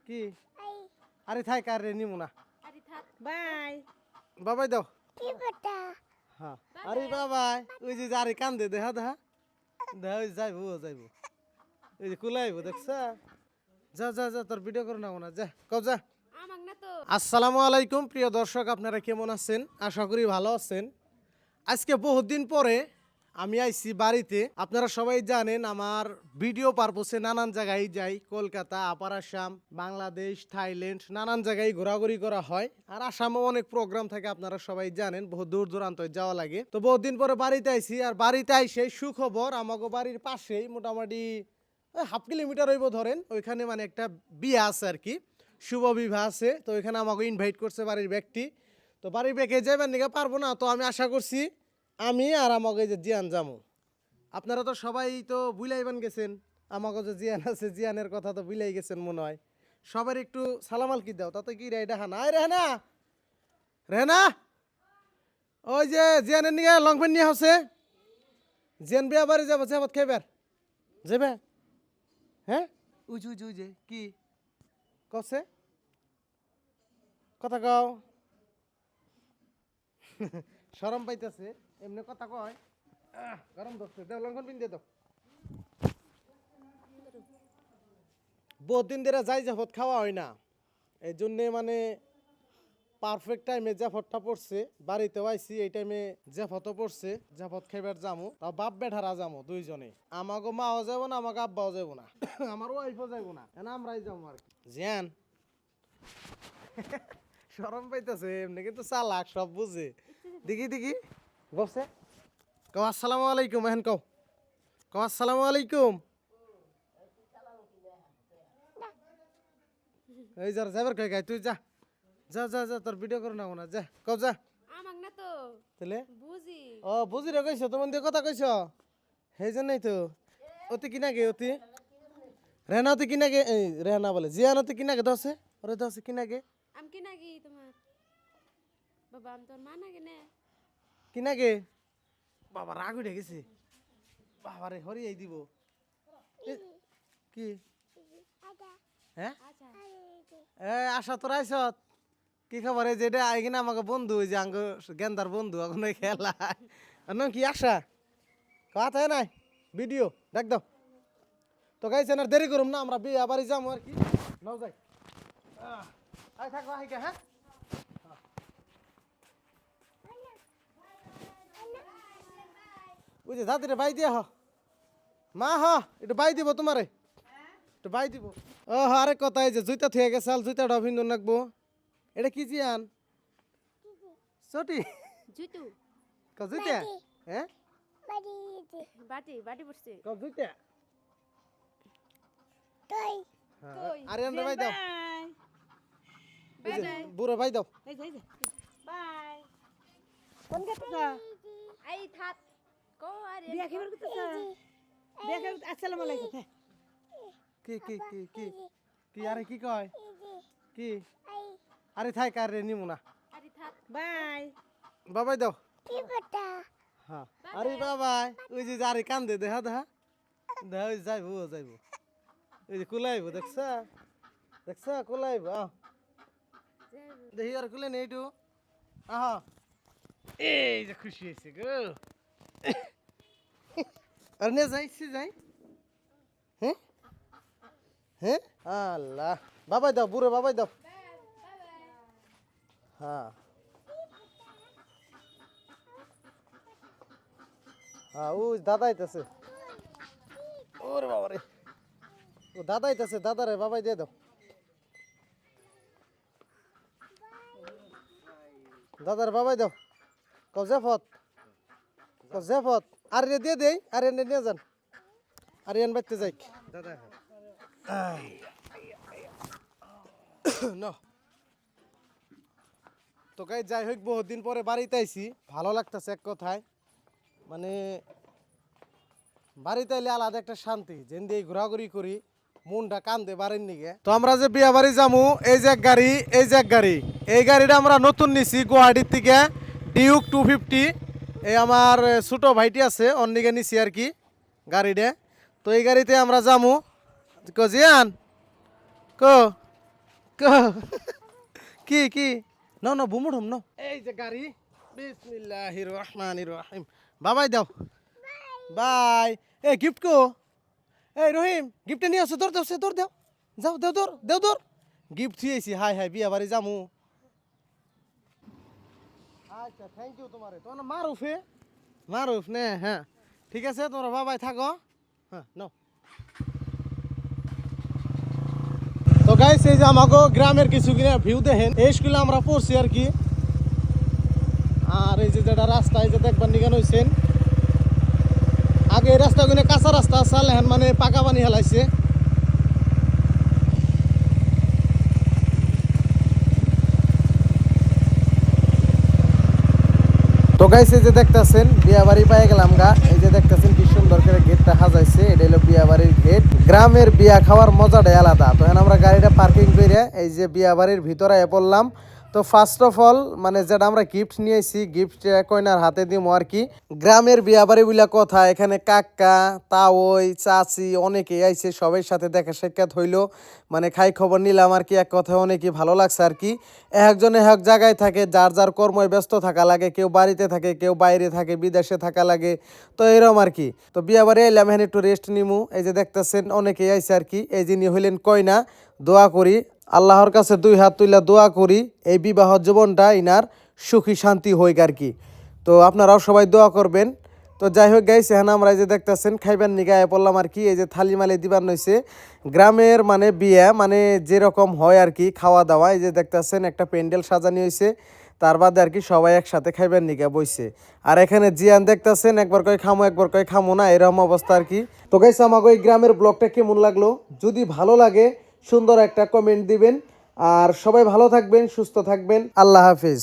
কি আরে থাক আর রে নিমু না বাই বাবাই দাও হ্যাঁ আরে বাবাই ওই যে আরে কান্দে দেখা দেখা দেখা ওই যাইবো যাইবো এই যে কুলাইবো দেখছ যা যা যা তোর ভিডিও করে নাও না যা কও যা আসসালামু আলাইকুম প্রিয় দর্শক আপনারা কেমন আছেন আশা করি ভালো আছেন আজকে বহুত দিন পরে আমি আইছি বাড়িতে আপনারা সবাই জানেন আমার ভিডিও পারপোসে নানান জায়গায় যাই কলকাতা আপার আসাম বাংলাদেশ থাইল্যান্ড নানান জায়গায় ঘোরাঘুরি করা হয় আর আসামে অনেক প্রোগ্রাম থাকে আপনারা সবাই জানেন বহুত দূর দূরান্ত যাওয়া লাগে তো বহুত দিন পরে বাড়িতে আইছি আর বাড়িতে আইসে সুখবর আমাকে বাড়ির পাশেই মোটামুটি হাফ কিলোমিটার হইব ধরেন ওইখানে মানে একটা বিয়ে আছে আর কি শুভ বিবাহ আছে তো ওইখানে আমাকে ইনভাইট করছে বাড়ির ব্যক্তি তো বাড়ির ব্যাগে যাইবার নিকে পারবো না তো আমি আশা করছি আমি আর আমাকে যে জিয়ান যামু আপনারা তো সবাই তো বুঝাইবেন গেছেন আমাকে যে জিয়ান আছে জিয়ানের কথা তো বুঝাই গেছেন মনে হয় সবার একটু সালামাল কি দাও তাতে কি রে দেখা না রেহানা রেহানা ওই যে জিয়ানের নিকে লং প্যান্ট নিয়ে হচ্ছে জিয়ান বিয়া বাড়ি যাবো যাবত খাইবার যাবে হ্যাঁ উজ উজ উজে কি কছে কথা কও শরম পাইতেছে এমনি কথা কয় গরম ধরছে দেও লঙ্ঘন পিন দিয়ে দাও বহুত দিন ধরে যাই জাফত খাওয়া হয় না এই জন্যে মানে পারফেক্ট টাইমে জাফতটা পড়ছে বাড়িতেও আইসি এই টাইমে জাফতও পড়ছে জাফত খাইবার যামু তাও বাপ বেঠারা যামু দুইজনে আমাকে মাও যাবো না আমাকে আব্বাও যাবো না আমার ওয়াইফও যাবো না আমরাই যাবো আর কি জিয়ান শরম পাইতেছে এমনি কিন্তু চালাক সব বুঝে দেখি দেখি বসে কও আসসালামু আলাইকুম এখন কও কও আসসালামু আলাইকুম এই যার যাবার কই গাই তুই যা যা যা যা তোর ভিডিও করে নাও না যা কও যা আমাক না তো তাহলে বুঝি ও বুঝি রে কইছো তোমার দিয়ে কথা কইছো সেই জন্যই তো অতি কিনা গে অতি রেহানা অতি কিনা গে এই রেহানা বলে জিয়ান অতি কিনা গে দছে ওরে দছে কিনা গে আমি কি নাকি তোমার বাবা আমি তোর মা নাকি না কিনা গে বাবা রাগ উঠে গেছে বাবারে হরিয়াই দিব কি হ্যাঁ আচ্ছা এ আশা তোর আইসত কি খবর এই যেটা আইগিনা আমাকে বন্ধু ওই যে আঙ্গ গেন্দার বন্ধু এখন খেলা নাম কি আশা কথা নাই ভিডিও দেখ দাও তো গাইছে না দেরি করুম না আমরা বিয়ে বাড়ি যাবো আর কি নাও যাই আই থাকো আই হ্যাঁ ওই যে দাদিরে বাই দিয়া হ মা হ একটু বাই দিব তোমারে একটু বাই দিব ও আরে কথা এই যে জুইতা থুয়ে গেছে আর জুইতাটা ভিন্দর নাকবো এটা কি জিয়ান ছটি জুতু ক জুইতা হ্যাঁ বাটি বাটি পড়ছে ক জুইতা কই আরে আমরা বাই দাও বাই এই যে বাই বুড়ো বাই দাও এই যে বাই কোন গেছে আই থাক কো আরে বিয়া খেবার করতে বিয়া খেবার আসসালামু আলাইকুম কি কি কি কি কি আরে কি কয় কি আরে থাক আর রে নিমু না আরে থাক বাই বাবাই দাও হ্যাঁ আরে বাবাই ওই যে আরে কান্দে দেখা দেখা দেখা ওই যাইবো যাইবো ওই যে কুলাইবো দেখছা দেখছা কুলাইবো দেখি আর কুলে নেই একটু আহা এই যে খুশি হয়েছে গো আর নে যাইছি যাই হ্যাঁ হ্যাঁ আল্লাহ বাবাই দাও বুড়ো বাবাই দাও হ্যাঁ হ্যাঁ ও দাদা আইতাছে ওরে বাবা রে ও দাদা আইতাছে দাদারে বাবাই দিয়ে দাও দাদার বাবাই দাও কও জেফত আর রে দিয়ে দেই আর এনে নিয়ে যান আর এন বাইতে যাই দাদা তো গাই যাই হোক বহুত দিন পরে বাড়িতে আইছি ভালো লাগতেছে এক কথায় মানে বাড়িতে আইলে আলাদা একটা শান্তি যেন দিয়ে ঘোরাঘুরি করি মনটা কান্দে বাড়ির নিগে তো আমরা যে বিয়া বাড়ি যামু এই যে গাড়ি এই যে গাড়ি এই গাড়িটা আমরা নতুন নিছি গুয়াহাটির থেকে ডিউক 250 এই আমার ছোট ভাইটি আছে অন্যদিকে নিছি আর কি গাড়িটা তো এই গাড়িতে আমরা যামু কো জিয়ান কো কি কি নাও না বুমুড়ম নাও এই যে গাড়ি বিসমিল্লাহির রহমানির রহিম বাবাই দাও বাই এই গিফট কো এই রহিম গিফট নিয়ে আসো তোর দাও তোর দাও যাও দেও তোর গিফট থুয়েছি হাই হাই বিয়া বাড়ি যামু আচ্ছা থ্যাংক ইউ তোমারে তোমার মারুফ নে হ্যাঁ ঠিক আছে তোমরা বাবাই থাকো হ্যাঁ নাও তো গাইস এই যে আমাকে গ্রামের কিছু কিনা ভিউ দেখেন এই স্কুলে আমরা পড়ছি আর কি আর এই যে যেটা রাস্তা এই যে দেখবার নিগান হয়েছেন আগে এই রাস্তা কিনে কাঁচা রাস্তা চাল এখন মানে পাকা পানি হেলাইছে তো গাইস এই যে দেখতেছেন বিয়া বাড়ি পাই গেলাম গা এই যে দেখতেছেন কি সুন্দর করে গেটটা সাজাইছে এটা হলো বিয়া বাড়ির গেট গ্রামের বিয়া খাওয়ার মজাটাই আলাদা তো এখন আমরা গাড়িটা পার্কিং করে এই যে বিয়া বাড়ির ভিতরে পড়লাম তো ফার্স্ট অফ অল মানে যেটা আমরা গিফট নিয়েছি গিফট কইনার হাতে দিব আর কি গ্রামের বিয়া বাড়ি বলে কথা এখানে কাকা তাওই চাচি অনেকেই আইছে সবার সাথে দেখা সাক্ষাৎ হইলো মানে খাই খবর নিলাম আর কি এক কথায় অনেকই ভালো লাগছে আর কি একজনে এক জায়গায় থাকে যার যার কর্ময় ব্যস্ত থাকা লাগে কেউ বাড়িতে থাকে কেউ বাইরে থাকে বিদেশে থাকা লাগে তো এরকম আর কি তো বিয়া বাড়ি এলাম এখানে একটু রেস্ট নিমু এই যে দেখতেছেন অনেকেই আইছে আর কি এই যিনি হইলেন কইনা দোয়া করি আল্লাহর কাছে দুই হাত তুইলা দোয়া করি এই বিবাহ জীবনটা ইনার সুখী শান্তি হইক আর কি তো আপনারাও সবাই দোয়া করবেন তো যাই হোক গাইছে হ্যাঁ আমরা এই যে দেখতেছেন খাইবার নিগায় পড়লাম আর কি এই যে থালি মালি দিবার নইছে গ্রামের মানে বিয়া মানে যেরকম হয় আর কি খাওয়া দাওয়া এই যে দেখতেছেন একটা প্যান্ডেল সাজানি হয়েছে তার বাদে আর কি সবাই একসাথে খাইবার নিগা বইছে আর এখানে জিয়ান দেখতেছেন একবার কয় খামো না এরকম অবস্থা আর কি তো গাইছে আমাকে এই গ্রামের ব্লগটা কেমন লাগলো যদি ভালো লাগে সুন্দর একটা কমেন্ট দিবেন আর সবাই ভালো থাকবেন সুস্থ থাকবেন আল্লাহ হাফিজ।